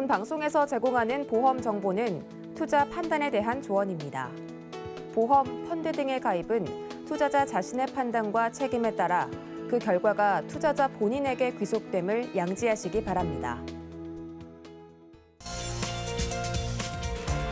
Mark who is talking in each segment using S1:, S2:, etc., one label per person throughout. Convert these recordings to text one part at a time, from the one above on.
S1: 본 방송에서 제공하는 보험 정보는 투자 판단에 대한 조언입니다. 보험, 펀드 등의 가입은 투자자 자신의 판단과 책임에 따라 그 결과가 투자자 본인에게 귀속됨을 양지하시기 바랍니다.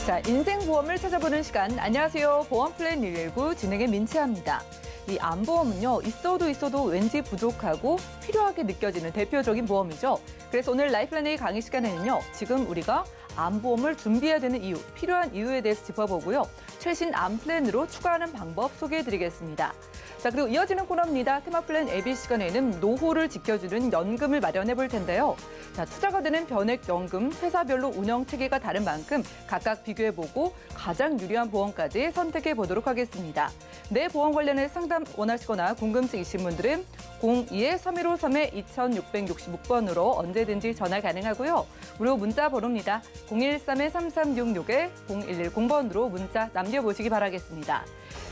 S2: 자, 인생보험을 찾아보는 시간. 안녕하세요. 보험플랜 119 진행의 민채아입니다. 이 암보험은요, 있어도 왠지 부족하고 필요하게 느껴지는 대표적인 보험이죠. 그래서 오늘 라이플랜A 강의 시간에는요, 지금 우리가 암보험을 준비해야 되는 이유, 필요한 이유에 대해서 짚어보고요. 최신 암플랜으로 추가하는 방법 소개해드리겠습니다. 자, 그리고 이어지는 코너입니다. 테마플랜 AB 시간에는 노후를 지켜주는 연금을 마련해 볼 텐데요. 자, 투자가 되는 변액연금, 회사별로 운영 체계가 다른 만큼 각각 비교해보고 가장 유리한 보험까지 선택해 보도록 하겠습니다. 내 보험 관련해서 상담 원하시거나 궁금증 있으신 분들은 02-3153-2666번으로 언제든지 전화 가능하고요. 무료 문자 번호입니다. 013-3366-0110번으로 문자 남겨보시기 바라겠습니다.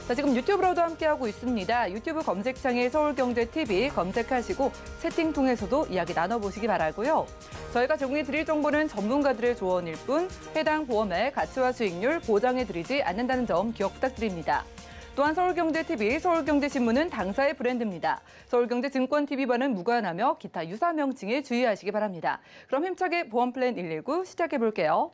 S2: 자, 지금 유튜브로도 함께하고 있습니다. 유튜브 검색창에 서울경제TV 검색하시고 채팅 통해서도 이야기 나눠보시기 바라고요. 저희가 제공해드릴 정보는 전문가들의 조언일 뿐 해당 보험의 가치와 수익률 보장해드리지 않는다는 점 기억 부탁드립니다. 또한 서울경제TV, 서울경제신문은 당사의 브랜드입니다. 서울경제증권TV와는 무관하며 기타 유사 명칭에 주의하시기 바랍니다. 그럼 힘차게 보험플랜 119 시작해볼게요.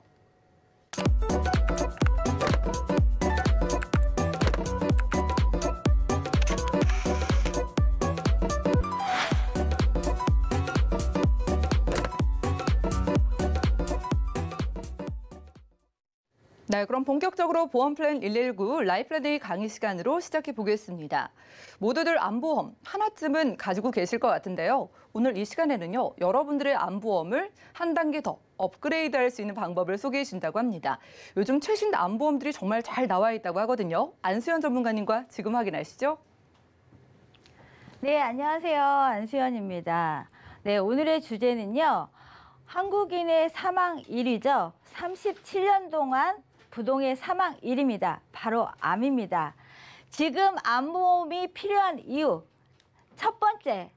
S2: 네, 그럼 본격적으로 보험플랜 119 라이플랜A 강의 시간으로 시작해 보겠습니다. 모두들 암보험 하나쯤은 가지고 계실 것 같은데요. 오늘 이 시간에는요, 여러분들의 암보험을 한 단계 더 업그레이드할 수 있는 방법을 소개해 준다고 합니다. 요즘 최신 암보험들이 정말 잘 나와 있다고 하거든요. 안수연 전문가님과 지금 확인하시죠.
S3: 네, 안녕하세요. 안수연입니다. 네, 오늘의 주제는요, 한국인의 사망 1위죠. 37년 동안 부동의 사망 1위입니다. 바로 암입니다. 지금 암보험이 필요한 이유, 첫 번째,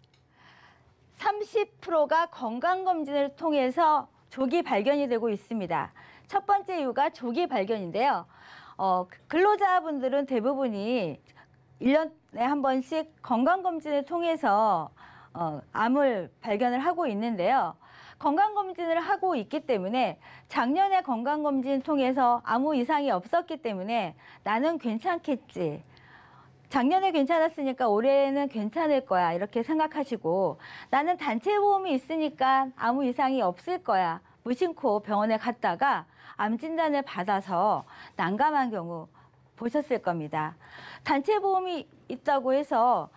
S3: 30%가 건강검진을 통해서 조기 발견이 되고 있습니다. 첫 번째 이유가 조기 발견인데요. 근로자분들은 대부분이 1년에 한 번씩 건강검진을 통해서 암을 발견을 하고 있는데요. 건강검진을 하고 있기 때문에 작년에 건강검진 통해서 아무 이상이 없었기 때문에 나는 괜찮겠지. 작년에 괜찮았으니까 올해는 괜찮을 거야. 이렇게 생각하시고 나는 단체보험이 있으니까 아무 이상이 없을 거야. 무심코 병원에 갔다가 암 진단을 받아서 난감한 경우 보셨을 겁니다. 단체보험이 있다고 해서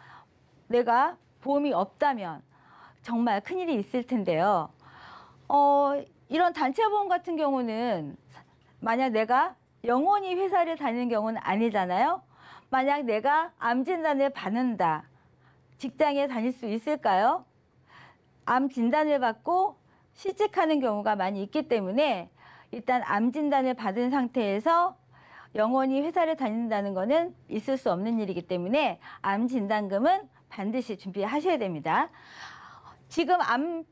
S3: 내가 보험이 없다면 정말 큰일이 있을 텐데요. 이런 단체보험 같은 경우는 만약 내가 영원히 회사를 다니는 경우는 아니잖아요. 만약 내가 암 진단을 받는다. 직장에 다닐 수 있을까요? 암 진단을 받고 실직하는 경우가 많이 있기 때문에 일단 암 진단을 받은 상태에서 영원히 회사를 다닌다는 것은 있을 수 없는 일이기 때문에 암 진단금은 반드시 준비하셔야 됩니다. 지금 암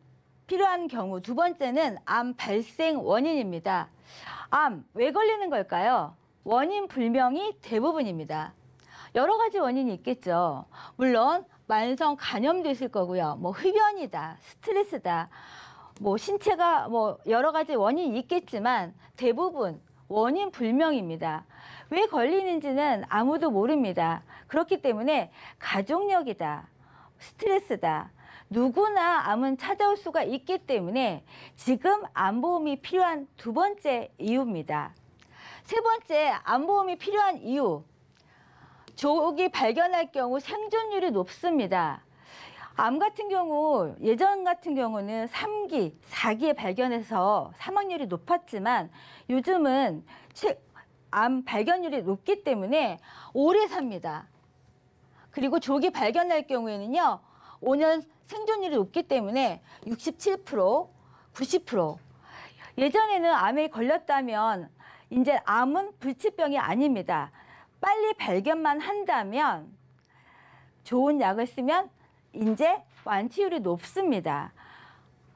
S3: 필요한 경우 두 번째는 암 발생 원인입니다. 암 왜 걸리는 걸까요? 원인 불명이 대부분입니다. 여러 가지 원인이 있겠죠. 물론 만성 감염도 있을 거고요. 뭐 흡연이다, 스트레스다, 뭐 신체가 뭐 여러 가지 원인이 있겠지만 대부분 원인 불명입니다. 왜 걸리는지는 아무도 모릅니다. 그렇기 때문에 가족력이다, 스트레스다. 누구나 암은 찾아올 수가 있기 때문에 지금 암보험이 필요한 두 번째 이유입니다. 세 번째, 암보험이 필요한 이유. 조기 발견할 경우 생존율이 높습니다. 암 같은 경우, 예전 같은 경우는 3기, 4기에 발견해서 사망률이 높았지만 요즘은 암 발견율이 높기 때문에 오래 삽니다. 그리고 조기 발견할 경우에는요, 5년 생존율이 높기 때문에 67%, 90%. 예전에는 암에 걸렸다면 이제 암은 불치병이 아닙니다. 빨리 발견만 한다면 좋은 약을 쓰면 이제 완치율이 높습니다.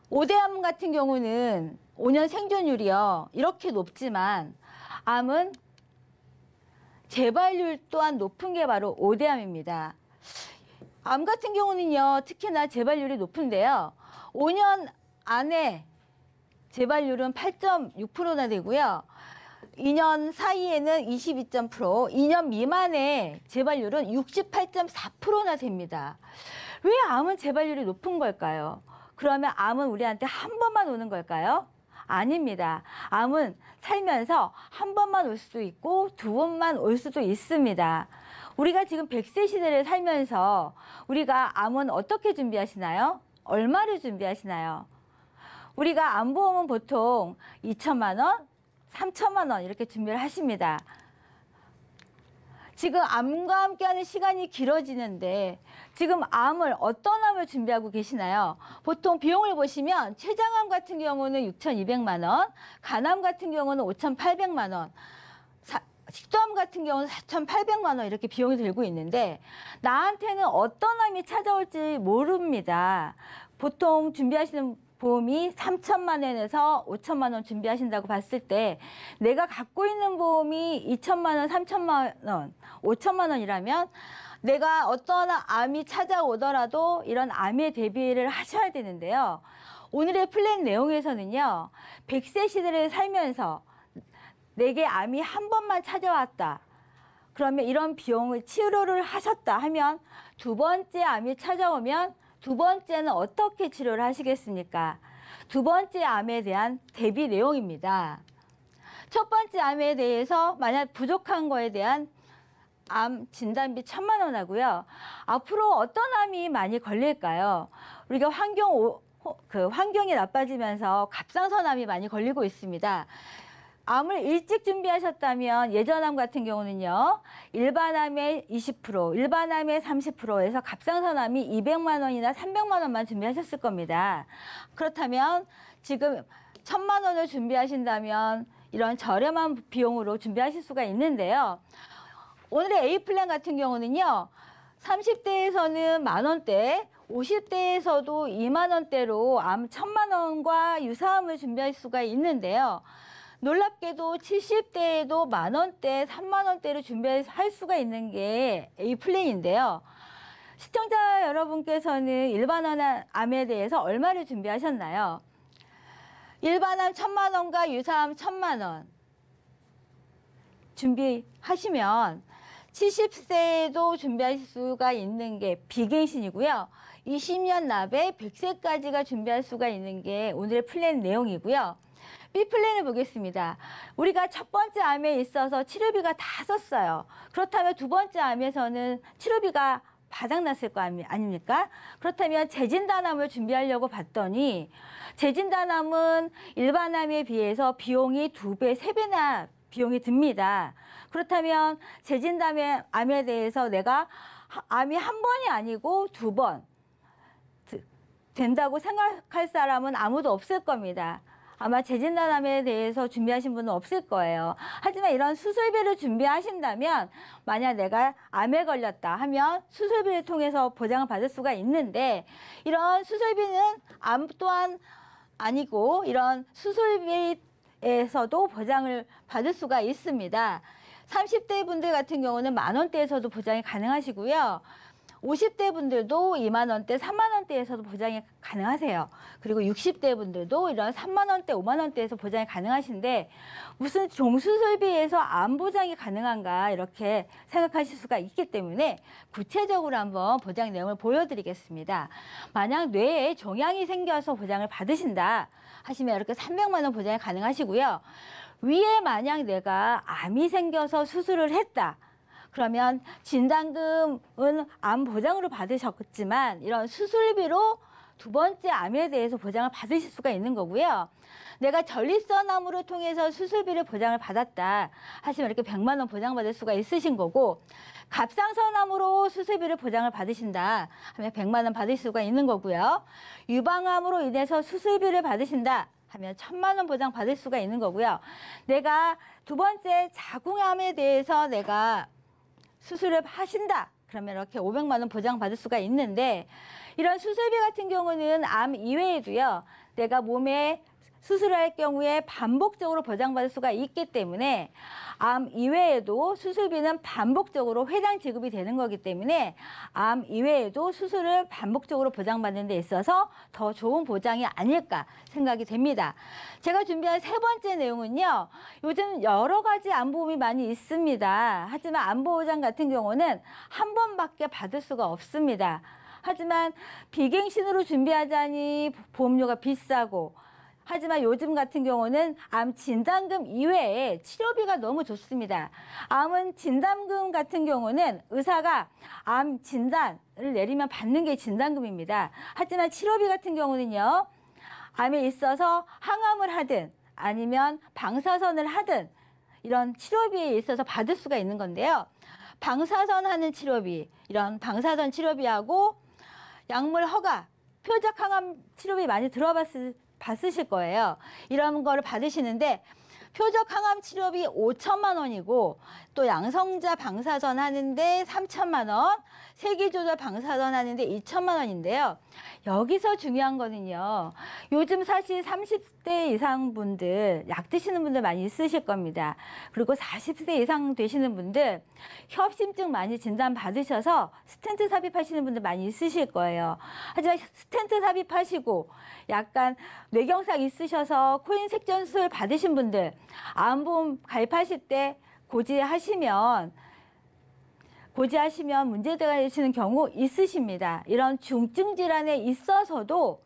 S3: 오대암 같은 경우는 5년 생존율이요. 이렇게 높지만 암은 재발률 또한 높은 게 바로 5대암입니다. 암 같은 경우는요, 특히나 재발률이 높은데요. 5년 안에 재발률은 8.6%나 되고요. 2년 사이에는 22.%, 2년 미만의 재발률은 68.4%나 됩니다. 왜 암은 재발률이 높은 걸까요? 그러면 암은 우리한테 한 번만 오는 걸까요? 아닙니다. 암은 살면서 한 번만 올 수도 있고 두 번만 올 수도 있습니다. 우리가 지금 100세 시대를 살면서 우리가 암은 어떻게 준비하시나요? 얼마를 준비하시나요? 우리가 암보험은 보통 2천만 원, 3천만 원 이렇게 준비를 하십니다. 지금 암과 함께하는 시간이 길어지는데 지금 어떤 암을 준비하고 계시나요? 보통 비용을 보시면 췌장암 같은 경우는 6,200만 원, 간암 같은 경우는 5,800만 원, 식도암 같은 경우는 4,800만 원 이렇게 비용이 들고 있는데 나한테는 어떤 암이 찾아올지 모릅니다. 보통 준비하시는 보험이 3천만 원에서 5천만 원 준비하신다고 봤을 때 내가 갖고 있는 보험이 2천만 원, 3천만 원, 5천만 원이라면 내가 어떤 암이 찾아오더라도 이런 암에 대비를 하셔야 되는데요. 오늘의 플랜 내용에서는요. 100세 시대를 살면서 내게 암이 한 번만 찾아왔다. 그러면 이런 비용을 치료를 하셨다 하면 두 번째 암이 찾아오면 두 번째는 어떻게 치료를 하시겠습니까? 두 번째 암에 대한 대비 내용입니다. 첫 번째 암에 대해서 만약 부족한 거에 대한 암 진단비 1,000만 원 하고요. 앞으로 어떤 암이 많이 걸릴까요? 우리가 환경이 나빠지면서 갑상선암이 많이 걸리고 있습니다. 암을 일찍 준비하셨다면 예전암 같은 경우는요. 일반암의 20%, 일반암의 30%에서 갑상선암이 200만 원이나 300만 원만 준비하셨을 겁니다. 그렇다면 지금 1,000만 원을 준비하신다면 이런 저렴한 비용으로 준비하실 수가 있는데요. 오늘의 A플랜 같은 경우는요. 30대에서는 만 원대, 50대에서도 2만 원대로 암 1,000만 원과 유사암을 준비할 수가 있는데요. 놀랍게도 70대에도 만 원대, 3만 원대를 준비할 수가 있는 게 A플랜인데요. 시청자 여러분께서는 일반암에 대해서 얼마를 준비하셨나요? 일반암 1,000만 원과 유사암 1,000만 원 준비하시면 70세에도 준비할 수가 있는 게 비갱신이고요. 20년 납에 100세까지가 준비할 수가 있는 게 오늘의 플랜 내용이고요. B플랜을 보겠습니다. 우리가 첫 번째 암에 있어서 치료비가 다 썼어요. 그렇다면 두 번째 암에서는 치료비가 바닥났을 거 아닙니까? 그렇다면 재진단암을 준비하려고 봤더니 재진단암은 일반암에 비해서 비용이 2배, 3배나 비용이 듭니다. 그렇다면 재진단암에 대해서 내가 암이 한 번이 아니고 2번 된다고 생각할 사람은 아무도 없을 겁니다. 아마 재진단암에 대해서 준비하신 분은 없을 거예요. 하지만 이런 수술비를 준비하신다면 만약 내가 암에 걸렸다 하면 수술비를 통해서 보장을 받을 수가 있는데 이런 수술비는 암 또한 아니고 이런 수술비에서도 보장을 받을 수가 있습니다. 30대 분들 같은 경우는 만 원대에서도 보장이 가능하시고요. 50대 분들도 2만 원대, 3만 원대에서도 보장이 가능하세요. 그리고 60대 분들도 이런 3만 원대, 5만 원대에서 보장이 가능하신데 무슨 종수술비에서 암 보장이 가능한가 이렇게 생각하실 수가 있기 때문에 구체적으로 한번 보장 내용을 보여드리겠습니다. 만약 뇌에 종양이 생겨서 보장을 받으신다 하시면 이렇게 300만 원 보장이 가능하시고요. 위에 만약 내가 암이 생겨서 수술을 했다. 그러면 진단금은 암 보장으로 받으셨지만 이런 수술비로 두 번째 암에 대해서 보장을 받으실 수가 있는 거고요. 내가 전립선암으로 통해서 수술비를 보장을 받았다 하시면 이렇게 100만 원 보장받을 수가 있으신 거고 갑상선암으로 수술비를 보장을 받으신다 하면 100만 원 받을 수가 있는 거고요. 유방암으로 인해서 수술비를 받으신다 하면 1,000만 원 보장 받을 수가 있는 거고요. 내가 두 번째 자궁암에 대해서 내가 수술을 하신다. 그러면 이렇게 500만 원 보장받을 수가 있는데 이런 수술비 같은 경우는 암 이외에도요. 내가 몸에 수술을 할 경우에 반복적으로 보장받을 수가 있기 때문에 암 이외에도 수술비는 반복적으로 회당 지급이 되는 거기 때문에 암 이외에도 수술을 반복적으로 보장받는 데 있어서 더 좋은 보장이 아닐까 생각이 됩니다. 제가 준비한 세 번째 내용은요. 요즘 여러 가지 암보험이 많이 있습니다. 하지만 암보장 같은 경우는 한 번밖에 받을 수가 없습니다. 하지만 비갱신으로 준비하자니 보험료가 비싸고 하지만 요즘 같은 경우는 암 진단금 이외에 치료비가 너무 좋습니다. 암은 진단금 같은 경우는 의사가 암 진단을 내리면 받는 게 진단금입니다. 하지만 치료비 같은 경우는요. 암에 있어서 항암을 하든 아니면 방사선을 하든 이런 치료비에 있어서 받을 수가 있는 건데요. 방사선 하는 치료비, 이런 방사선 치료비하고 약물 허가, 표적 항암 치료비 많이 봤으실 거예요. 이런 거를 받으시는데 표적 항암 치료비 5천만 원이고 또 양성자 방사선 하는데 3천만 원, 세기조절 방사선 하는데 2천만 원인데요. 여기서 중요한 거는요. 요즘 사실 30대 이상 분들 약 드시는 분들 많이 있으실 겁니다. 그리고 40세 이상 되시는 분들 협심증 많이 진단 받으셔서 스텐트 삽입하시는 분들 많이 있으실 거예요. 하지만 스텐트 삽입하시고 약간 뇌경색 있으셔서 코인 색전 수술 받으신 분들 암보험 가입하실 때 고지하시면 문제가 되시는 경우 있으십니다. 이런 중증 질환에 있어서도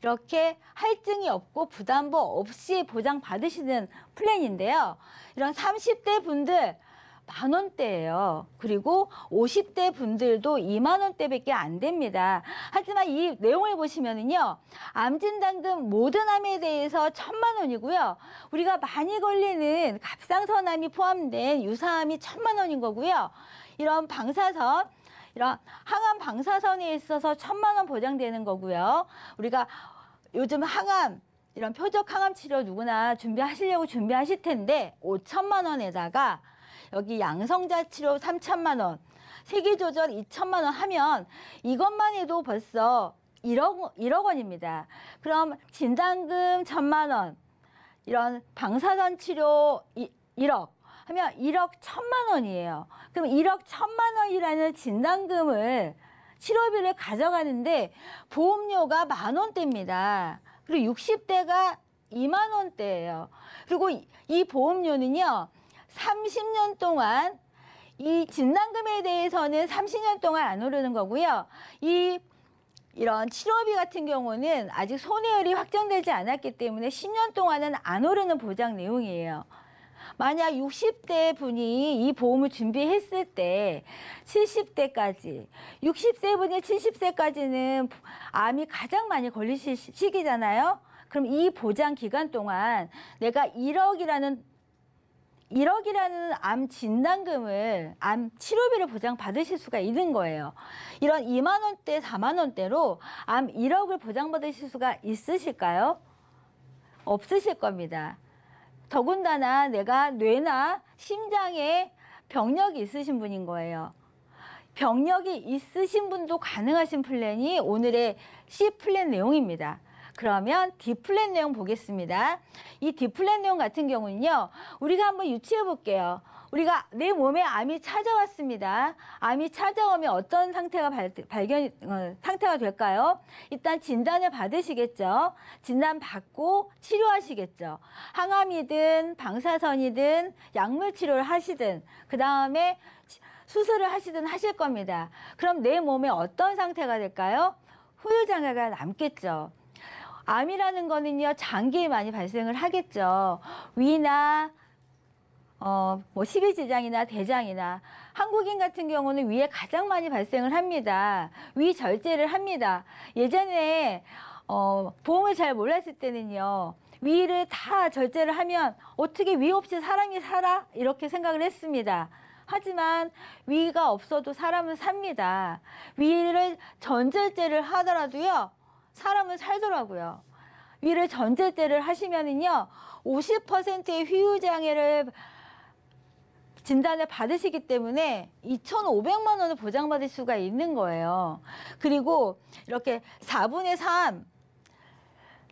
S3: 이렇게 할증이 없고 부담보 없이 보장받으시는 플랜인데요. 이런 30대 분들 10,000원대예요. 그리고 50대 분들도 20,000원대밖에 안 됩니다. 하지만 이 내용을 보시면은요, 암진단금 모든 암에 대해서 1,000만 원이고요. 우리가 많이 걸리는 갑상선암이 포함된 유사암이 1,000만 원인 거고요. 이런 방사선, 이런 항암 방사선에 있어서 1,000만 원 보장되는 거고요. 우리가 요즘 항암, 이런 표적 항암 치료 누구나 준비하시려고 준비하실 텐데 5천만 원에다가 여기 양성자 치료 3천만 원, 세기조절 2천만 원 하면 이것만 해도 벌써 1억 원입니다. 그럼 진단금 1,000만 원, 이런 방사선 치료 1억 하면 1억 1,000만 원이에요. 그럼 1억 1,000만 원이라는 진단금을 치료비를 가져가는데 보험료가 10,000원대입니다. 그리고 60대가 20,000원대예요. 그리고 이 보험료는요. 30년 동안 이 진단금에 대해서는 30년 동안 안 오르는 거고요. 이런 치료비 같은 경우는 아직 손해율이 확정되지 않았기 때문에 10년 동안은 안 오르는 보장 내용이에요. 만약 60대 분이 이 보험을 준비했을 때 70대까지, 60세 분이 70세까지는 암이 가장 많이 걸리실 시기잖아요. 그럼 이 보장 기간 동안 내가 1억이라는 암 진단금을, 암 치료비를 보장받으실 수가 있는 거예요. 이런 2만 원대, 4만 원대로 암 1억을 보장받으실 수가 있으실까요? 없으실 겁니다. 더군다나 내가 뇌나 심장에 병력이 있으신 분인 거예요. 병력이 있으신 분도 가능하신 플랜이 오늘의 C 플랜 내용입니다. 그러면 D 플랜 내용 보겠습니다. 이 D 플랜 내용 같은 경우는요. 우리가 한번 유추해 볼게요. 우리가 내 몸에 암이 찾아왔습니다. 암이 찾아오면 어떤 상태가 상태가 될까요? 일단 진단을 받으시겠죠. 진단 받고 치료하시겠죠. 항암이든 방사선이든 약물 치료를 하시든 그 다음에 수술을 하시든 하실 겁니다. 그럼 내 몸에 어떤 상태가 될까요? 후유장애가 남겠죠. 암이라는 거는요, 장기에 많이 발생을 하겠죠. 위나, 십이지장이나 대장이나. 한국인 같은 경우는 위에 가장 많이 발생을 합니다. 위 절제를 합니다. 예전에, 보험을 잘 몰랐을 때는요, 위를 다 절제를 하면 어떻게 위 없이 사람이 살아? 이렇게 생각을 했습니다. 하지만 위가 없어도 사람은 삽니다. 위를 전절제를 하더라도요, 사람은 살더라고요. 위를 전절제를 하시면은요, 50%의 후유장애를 진단을 받으시기 때문에 2,500만 원을 보장받을 수가 있는 거예요. 그리고 이렇게 4분의 3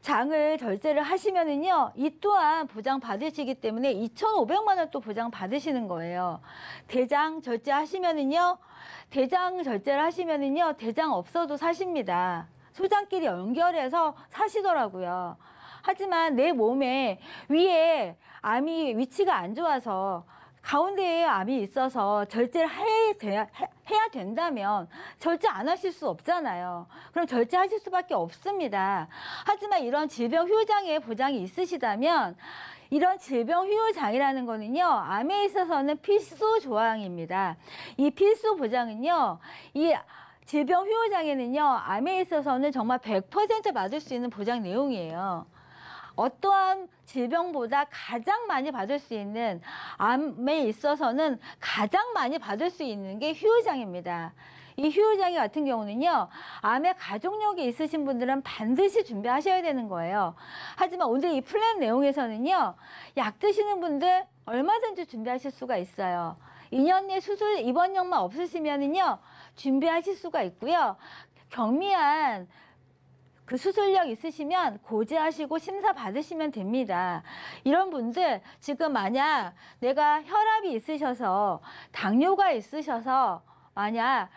S3: 장을 절제를 하시면은요, 이 또한 보장 받으시기 때문에 2,500만 원 또 보장 받으시는 거예요. 대장 절제하시면은요, 대장 절제를 하시면은요, 대장 없어도 사십니다. 소장끼리 연결해서 사시더라고요. 하지만 내 몸에 위에 암이 위치가 안 좋아서 가운데에 암이 있어서 절제를 해야 된다면 절제 안 하실 수 없잖아요. 그럼 절제하실 수밖에 없습니다. 하지만 이런 질병 후유장애 보장이 있으시다면 이런 질병 후유장애라는 거는요, 암에 있어서는 필수 조항입니다. 이 필수 보장은요, 이 질병 후유장애는요, 암에 있어서는 정말 100% 받을 수 있는 보장 내용이에요. 어떠한 질병보다 가장 많이 받을 수 있는, 암에 있어서는 가장 많이 받을 수 있는 게 후유장애입니다. 이 후유장애 같은 경우는요, 암의 가족력이 있으신 분들은 반드시 준비하셔야 되는 거예요. 하지만 오늘 이 플랜 내용에서는요, 약 드시는 분들 얼마든지 준비하실 수가 있어요. 2년 내 수술 입원력만 없으시면은요, 준비하실 수가 있고요. 경미한 그 수술력 있으시면 고지하시고 심사 받으시면 됩니다. 이런 분들 지금 만약 내가 혈압이 있으셔서 당뇨가 있으셔서 만약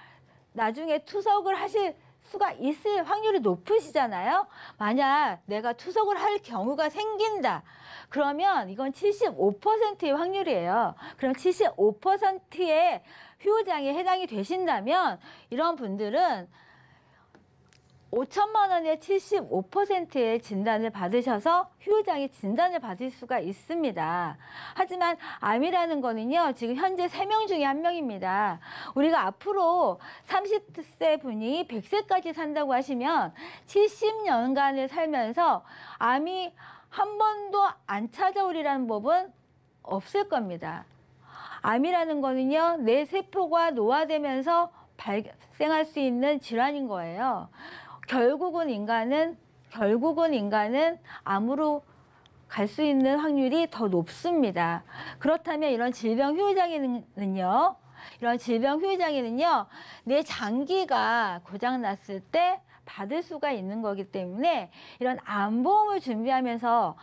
S3: 나중에 투석을 하실 수가 있을 확률이 높으시잖아요. 만약 내가 투석을 할 경우가 생긴다. 그러면 이건 75%의 확률이에요. 그럼 75%의 후유장애에 해당이 되신다면 이런 분들은 5천만 원의 75%의 진단을 받으셔서 후유장애 진단을 받을 수가 있습니다. 하지만 암이라는 거는요, 지금 현재 3명 중에 1명입니다. 우리가 앞으로 30세 분이 100세까지 산다고 하시면 70년간을 살면서 암이 한 번도 안 찾아오리라는 법은 없을 겁니다. 암이라는 거는요, 내 세포가 노화되면서 발생할 수 있는 질환인 거예요. 결국은 인간은 암으로 갈 수 있는 확률이 더 높습니다. 그렇다면 이런 질병 후유장애는요, 내 장기가 고장났을 때 받을 수가 있는 거기 때문에 이런 암보험을 준비하면서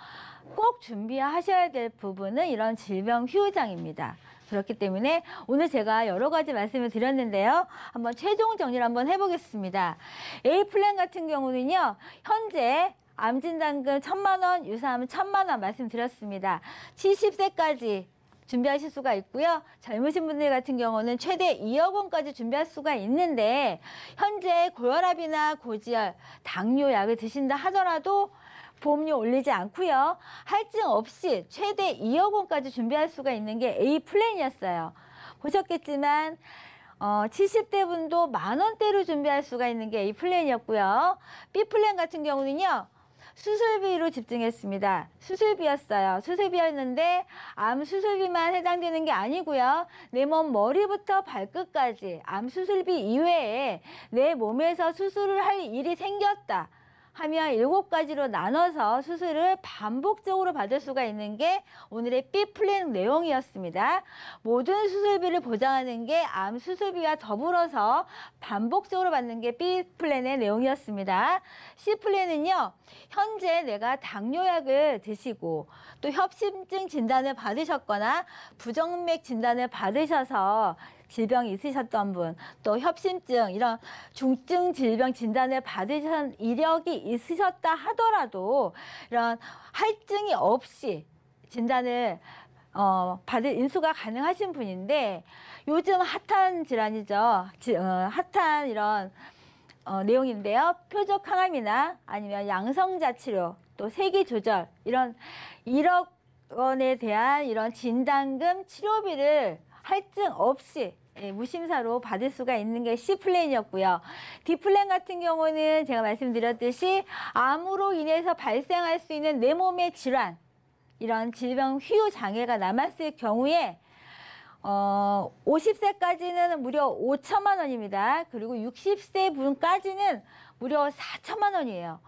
S3: 꼭 준비하셔야 될 부분은 이런 질병 후유장애입니다. 그렇기 때문에 오늘 제가 여러 가지 말씀을 드렸는데요. 한번 최종 정리를 한번 해보겠습니다. A플랜 같은 경우는요, 현재 암진단금 1,000만 원, 유사암 1,000만 원 말씀드렸습니다. 70세까지 준비하실 수가 있고요. 젊으신 분들 같은 경우는 최대 2억 원까지 준비할 수가 있는데 현재 고혈압이나 고지혈, 당뇨약을 드신다 하더라도 보험료 올리지 않고요. 할증 없이 최대 2억 원까지 준비할 수가 있는 게 A 플랜이었어요. 보셨겠지만 70대 분도 10,000원대로 준비할 수가 있는 게 A 플랜이었고요. B 플랜 같은 경우는요, 수술비로 집중했습니다. 수술비였어요. 수술비였는데 암 수술비만 해당되는 게 아니고요. 내 몸 머리부터 발끝까지 암 수술비 이외에 내 몸에서 수술을 할 일이 생겼다 하면 7가지로 나눠서 수술을 반복적으로 받을 수가 있는 게 오늘의 B 플랜 내용이었습니다. 모든 수술비를 보장하는 게 암 수술비와 더불어서 반복적으로 받는 게 B 플랜의 내용이었습니다. C 플랜은요, 현재 내가 당뇨약을 드시고 또 협심증 진단을 받으셨거나 부정맥 진단을 받으셔서 질병이 있으셨던 분, 또 협심증 이런 중증 질병 진단을 받으신 이력이 있으셨다 하더라도 이런 할증이 없이 진단을 받을 인수가 가능하신 분인데 요즘 핫한 질환이죠. 핫한 이런 내용인데요. 표적 항암이나 아니면 양성자 치료, 또 세기 조절 이런 1억 원에 대한 이런 진단금 치료비를 할증 없이 무심사로 받을 수가 있는 게 C 플랜이었고요. D 플랜 같은 경우는 제가 말씀드렸듯이 암으로 인해서 발생할 수 있는 내 몸의 질환, 이런 질병 후유 장애가 남았을 경우에 50세까지는 무려 5천만 원입니다. 그리고 60세 분까지는 무려 4천만 원이에요.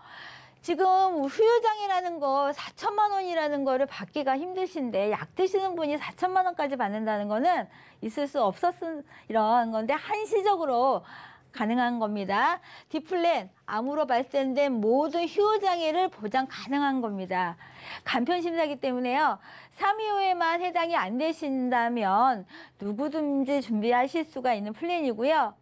S3: 지금 후유장애라는 거 4천만 원이라는 거를 받기가 힘드신데 약 드시는 분이 4천만 원까지 받는다는 거는 있을 수 없었은 이런 건데 한시적으로 가능한 겁니다. D플랜, 암으로 발생된 모든 휴장애를 보장 가능한 겁니다. 간편심사기 때문에요. 3.25에만 해당이 안 되신다면 누구든지 준비하실 수가 있는 플랜이고요.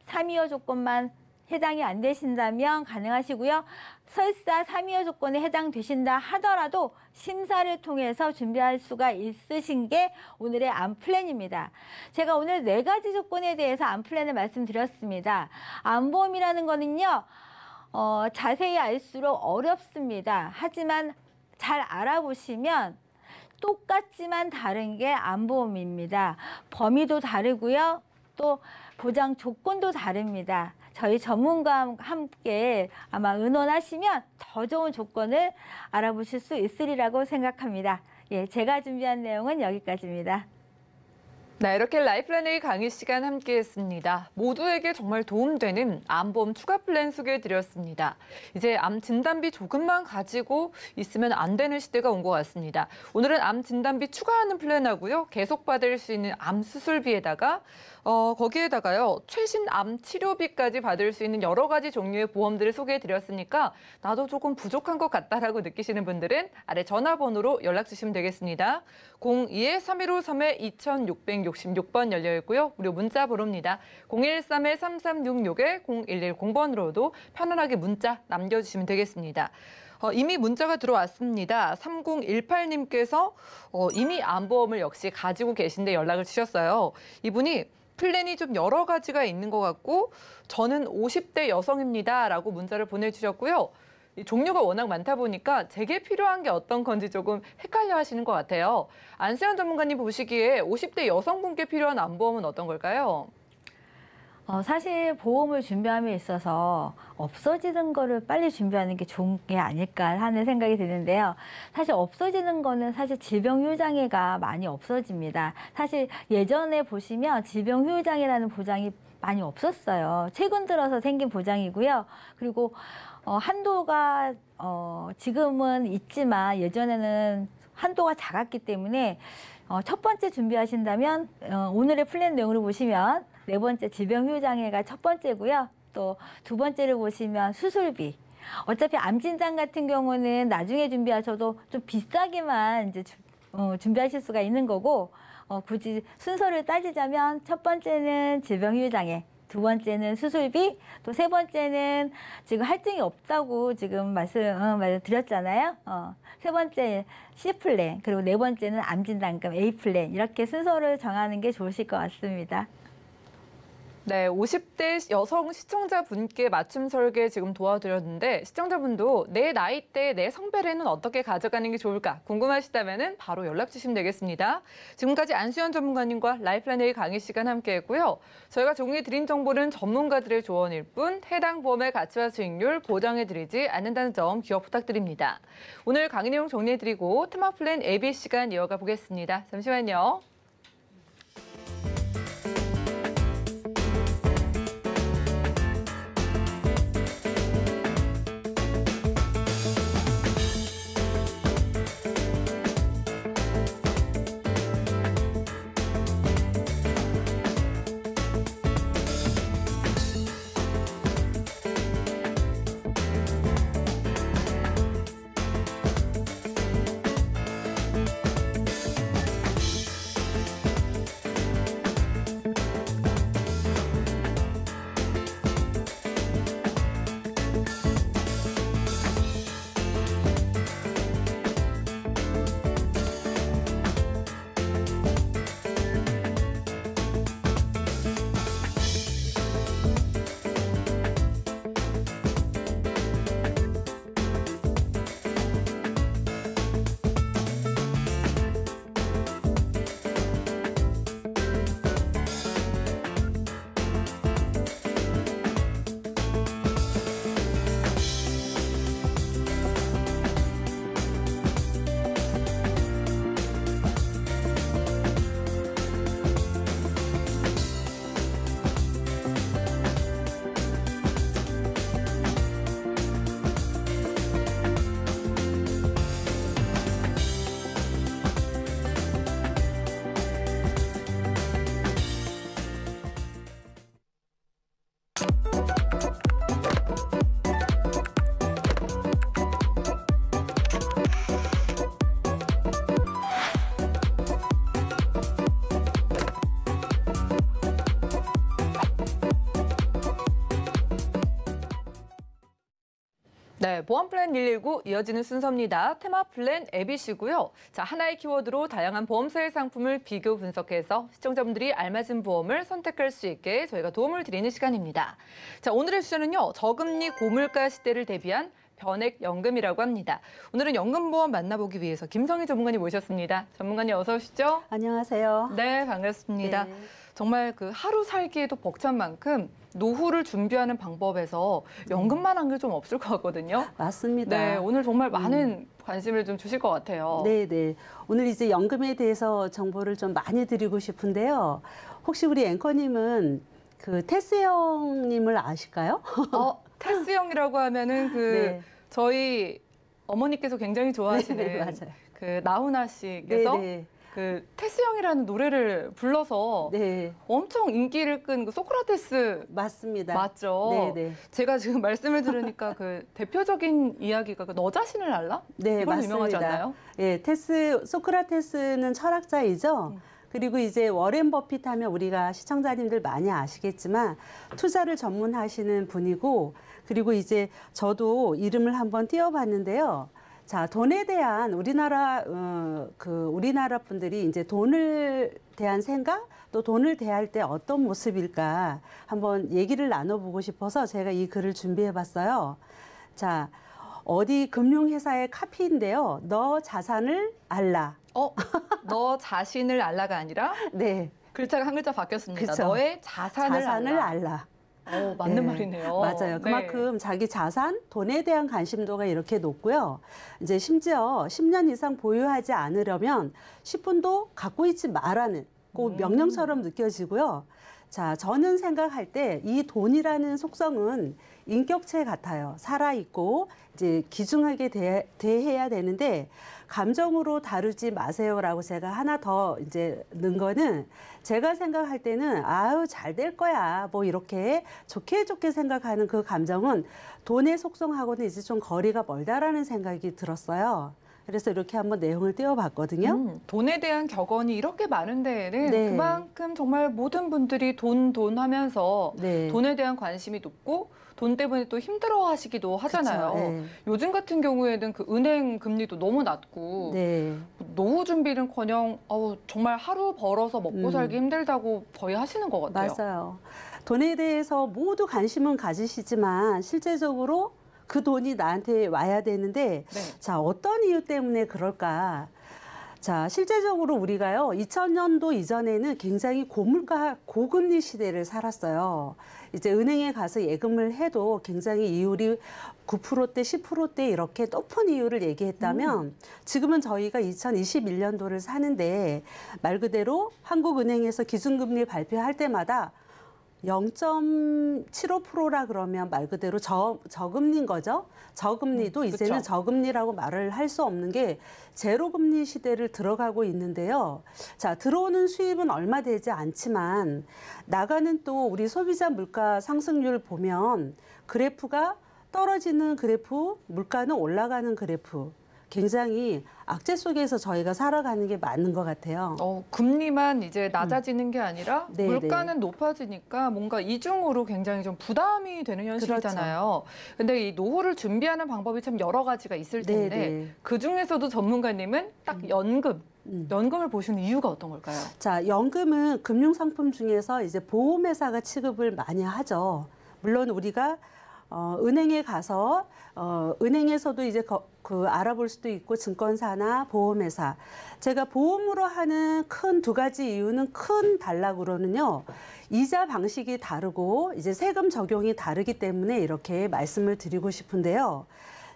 S3: 3.25 조건만 해당이 안 되신다면 가능하시고요. 설사 3.25 조건에 해당되신다 하더라도 심사를 통해서 준비할 수가 있으신 게 오늘의 암 플랜입니다. 제가 오늘 4가지 조건에 대해서 암 플랜을 말씀드렸습니다. 암보험이라는 거는요, 자세히 알수록 어렵습니다. 하지만 잘 알아보시면 똑같지만 다른 게 암보험입니다. 범위도 다르고요. 또 보장 조건도 다릅니다. 저희 전문가와 함께 아마 의논하시면 더 좋은 조건을 알아보실 수 있으리라고 생각합니다. 예, 제가 준비한 내용은 여기까지입니다.
S2: 네, 이렇게 라이플랜의 강의 시간 함께했습니다. 모두에게 정말 도움되는 암보험 추가 플랜 소개해드렸습니다. 이제 암 진단비 조금만 가지고 있으면 안 되는 시대가 온 것 같습니다. 오늘은 암 진단비 추가하는 플랜하고요. 계속 받을 수 있는 암 수술비에다가 거기에다가요, 최신 암 치료비까지 받을 수 있는 여러 가지 종류의 보험들을 소개해드렸으니까 나도 조금 부족한 것 같다라고 느끼시는 분들은 아래 전화번호로 연락 주시면 되겠습니다. 02-3153-2666번 열려 있고요. 무료 문자 번호입니다. 013-3366-0110번으로도 편안하게 문자 남겨주시면 되겠습니다. 이미 문자가 들어왔습니다. 3018님께서 이미 암보험을 역시 가지고 계신데 연락을 주셨어요. 이분이 플랜이 좀 여러 가지가 있는 것 같고 저는 50대 여성입니다 라고 문자를 보내주셨고요. 이 종류가 워낙 많다 보니까 제게 필요한 게 어떤 건지 조금 헷갈려 하시는 것 같아요. 안세현 전문가님 보시기에 50대 여성분께 필요한 암보험은 어떤 걸까요?
S3: 사실 보험을 준비함에 있어서 없어지는 거를 빨리 준비하는 게 좋은 게 아닐까 하는 생각이 드는데요. 사실 없어지는 거는 사실 질병휴장애가 많이 없어집니다. 사실 예전에 보시면 질병휴장애라는 보장이 많이 없었어요. 최근 들어서 생긴 보장이고요. 그리고 한도가 지금은 있지만 예전에는 한도가 작았기 때문에 첫 번째 준비하신다면 오늘의 플랜 내용을 보시면 4번째 질병휴장애가 첫 번째고요. 또 2번째를 보시면 수술비. 어차피 암 진단 같은 경우는 나중에 준비하셔도 좀 비싸게만 이제 준비하실 수가 있는 거고 굳이 순서를 따지자면 첫 번째는 질병휴장애, 2번째는 수술비, 또 3번째는 지금 할증이 없다고 지금 말씀드렸잖아요. 3번째 C플랜, 그리고 4번째는 암진단금 A플랜 이렇게 순서를 정하는 게 좋으실 것 같습니다.
S2: 네, 50대 여성 시청자분께 맞춤 설계 지금 도와드렸는데 시청자분도 내 나이대, 내 성별에는 어떻게 가져가는 게 좋을까 궁금하시다면 바로 연락 주시면 되겠습니다. 지금까지 안수현 전문가님과 라이플랜의 강의 시간 함께했고요. 저희가 정리해드린 정보는 전문가들의 조언일 뿐 해당 보험의 가치와 수익률 보장해드리지 않는다는 점 기억 부탁드립니다. 오늘 강의 내용 정리해드리고 트마플랜 AB 시간 이어가 보겠습니다. 잠시만요. 네, 보험 플랜 119 이어지는 순서입니다. 테마 플랜 앱이시고요. 자, 하나의 키워드로 다양한 보험사의 상품을 비교 분석해서 시청자분들이 알맞은 보험을 선택할 수 있게 저희가 도움을 드리는 시간입니다. 자, 오늘의 주제는요. 저금리 고물가 시대를 대비한 변액연금이라고 합니다. 오늘은 연금보험 만나보기 위해서 김성희 전문가님 모셨습니다. 전문가님 어서 오시죠.
S4: 안녕하세요.
S2: 네, 반갑습니다.
S4: 네.
S2: 정말 그 하루 살기에도 벅찬 만큼 노후를 준비하는 방법에서 연금만 한 게 좀 없을 것 같거든요.
S4: 맞습니다.
S2: 네, 오늘 정말 많은 관심을 좀 주실 것 같아요.
S4: 네. 오늘 이제 연금에 대해서 정보를 좀 많이 드리고 싶은데요. 혹시 우리 앵커님은 그 테스 형님을 아실까요?
S2: 테스 형이라고 하면은
S4: 네.
S2: 저희 어머니께서 굉장히 좋아하시는
S4: 네, 맞아요.
S2: 그 나훈아 씨께서
S4: 네.
S2: 그 테스 형이라는 노래를 불러서
S4: 네.
S2: 엄청 인기를 끈 그 소크라테스
S4: 맞습니다.
S2: 맞죠?
S4: 네.
S2: 제가 지금 말씀을 들으니까 그 대표적인 이야기가 그 너 자신을 알라?
S4: 네,
S2: 이걸로
S4: 맞습니다.
S2: 유명하지 않나요?
S4: 예, 소크라테스는 철학자이죠. 그리고 이제 워렌 버핏 하면 우리가 시청자님들 많이 아시겠지만 투자를 전문하시는 분이고, 그리고 이제 저도 이름을 한번 띄워봤는데요. 자, 돈에 대한 우리나라 분들이 이제 돈을 대한 생각, 또 돈을 대할 때 어떤 모습일까 한번 얘기를 나눠보고 싶어서 제가 이 글을 준비해봤어요. 자, 어디 금융회사의 카피인데요. 너 자산을 알라.
S2: 너 자신을 알라가 아니라
S4: 네,
S2: 글자가 한 글자 바뀌었습니다.
S4: 그쵸.
S2: 너의 자산을
S4: 알라.
S2: 맞는
S4: 네,
S2: 말이네요.
S4: 맞아요. 그만큼 자기 자산, 돈에 대한 관심도가 이렇게 높고요. 이제 심지어 10년 이상 보유하지 않으려면 10분도 갖고 있지 말라는 꼭 명령처럼 느껴지고요. 자, 저는 생각할 때 이 돈이라는 속성은 인격체 같아요. 살아있고 이제 귀중하게 대해야 되는데 감정으로 다루지 마세요라고 제가 하나 더 이제 넣은 거는, 제가 생각할 때는 아유 잘 될 거야 뭐 이렇게 좋게 생각하는 그 감정은 돈의 속성하고는 이제 좀 거리가 멀다라는 생각이 들었어요. 그래서 이렇게 한번 내용을 띄워봤거든요.
S2: 돈에 대한 격언이 이렇게 많은 데에는
S4: 네.
S2: 그만큼 정말 모든 분들이 돈 하면서
S4: 네.
S2: 돈에 대한 관심이 높고 돈 때문에 또 힘들어 하시기도 하잖아요.
S4: 그쵸, 네.
S2: 요즘 같은 경우에는 그 은행 금리도 너무 낮고
S4: 네.
S2: 노후 준비는커녕 정말 하루 벌어서 먹고 살기 힘들다고 거의 하시는 것 같아요.
S4: 맞아요. 돈에 대해서 모두 관심은 가지시지만 실제적으로 그 돈이 나한테 와야 되는데,
S2: 네.
S4: 자, 어떤 이유 때문에 그럴까? 자, 실제적으로 우리가요, 2000년도 이전에는 굉장히 고물가, 고금리 시대를 살았어요. 이제 은행에 가서 예금을 해도 굉장히 이율이 9%대, 10%대 이렇게 높은 이율을 얘기했다면 지금은 저희가 2021년도를 사는데 말 그대로 한국은행에서 기준금리 발표할 때마다 0.75%라 그러면 말 그대로 저금리인 거죠. 저금리도 이제는
S2: 그쵸.
S4: 저금리라고 말을 할 수 없는 게 제로금리 시대를 들어가고 있는데요. 자, 들어오는 수입은 얼마 되지 않지만 나가는 또 우리 소비자 물가 상승률 보면 그래프가 떨어지는 그래프, 물가는 올라가는 그래프. 굉장히 악재 속에서 저희가 살아가는 게 맞는 것 같아요.
S2: 금리만 이제 낮아지는 게 아니라
S4: 네,
S2: 물가는 높아지니까 뭔가 이중으로 굉장히 좀 부담이 되는 현실이잖아요. 근데 이 노후를 준비하는 방법이 참 여러 가지가 있을 텐데
S4: 네.
S2: 그 중에서도 전문가님은 딱 연금을 보시는 이유가 어떤 걸까요?
S4: 자, 연금은 금융상품 중에서 이제 보험회사가 취급을 많이 하죠. 물론 우리가 은행에 가서 은행에서도 이제 알아볼 수도 있고 증권사나 보험회사. 제가 보험으로 하는 큰 두 가지 이유는 큰 단락으로는요. 이자 방식이 다르고 이제 세금 적용이 다르기 때문에 이렇게 말씀을 드리고 싶은데요.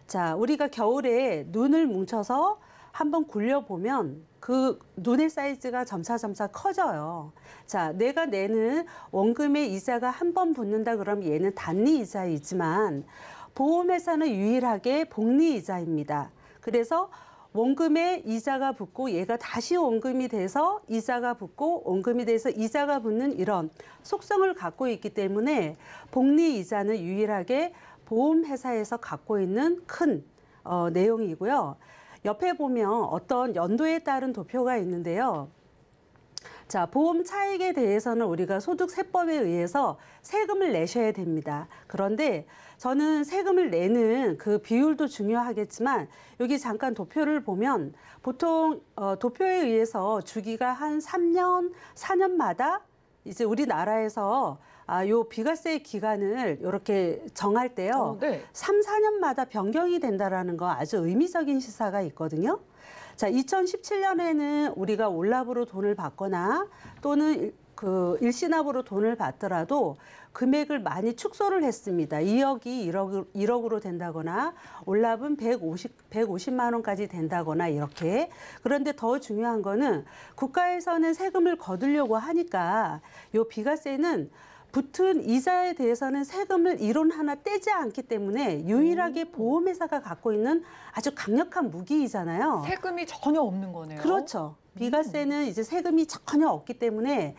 S4: 자, 우리가 겨울에 눈을 뭉쳐서 한번 굴려보면 그 눈의 사이즈가 점차 커져요. 자, 내가 내는 원금의 이자가 한 번 붙는다 그러면 얘는 단리 이자이지만 보험회사는 유일하게 복리 이자입니다. 그래서 원금에 이자가 붙고 얘가 다시 원금이 돼서 이자가 붙고 원금이 돼서 이자가 붙는 이런 속성을 갖고 있기 때문에 복리 이자는 유일하게 보험회사에서 갖고 있는 큰 내용이고요. 옆에 보면 어떤 연도에 따른 도표가 있는데요. 자, 보험 차익에 대해서는 우리가 소득세법에 의해서 세금을 내셔야 됩니다. 그런데 저는 세금을 내는 그 비율도 중요하겠지만 여기 잠깐 도표를 보면 보통 도표에 의해서 주기가 한 3년, 4년마다 이제 우리나라에서 요 비과세 기간을 이렇게 정할 때요.
S2: 네.
S4: 3, 4년마다 변경이 된다라는 거 아주 의미적인 시사가 있거든요. 자, 2017년에는 우리가 올납으로 돈을 받거나 또는 그 일시납으로 돈을 받더라도 금액을 많이 축소를 했습니다. 2억이 1억으로 된다거나 올납은 150만 원까지 된다거나 이렇게. 그런데 더 중요한 거는 국가에서는 세금을 거두려고 하니까 요 비과세는 붙은 이자에 대해서는 세금을 이론 하나 떼지 않기 때문에 유일하게 보험회사가 갖고 있는 아주 강력한 무기이잖아요.
S2: 세금이 전혀 없는 거네요.
S4: 그렇죠. 비과세는 이제 세금이 전혀 없기 때문에